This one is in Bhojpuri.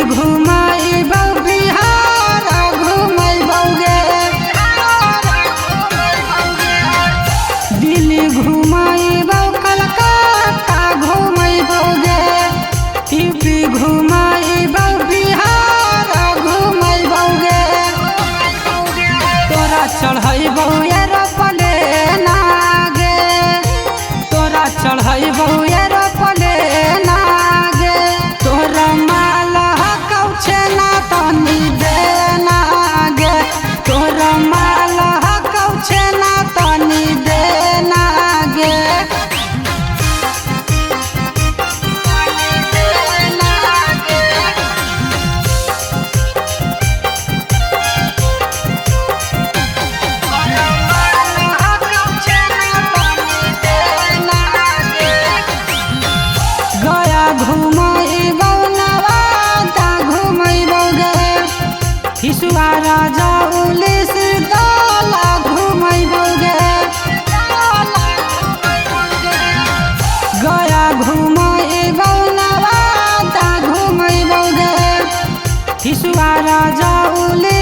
घुमाइबौ बिहार घुमाइबौ गे दिल्ली घुमाइबौ कलकत्ता घुमाइबौ गे यूपी घुमाइबौ बिहार घुमाइबौ गे तोरा चढ़ैबौ एरोप्लेन गे तोरा चढ़ैबौ एरोप्लेन गे तोरा माल हकौ छेना तनी देना गे तोरा माल हकौ छेना तनी देना गे गया घुमाइबौ नवादा घुमाइबौ गे हिसुआ राजौली सिरदौला घुमाइबौ गे गया घुमाइबौ नवादा घुमाइबौ गे हिसुआ राजौली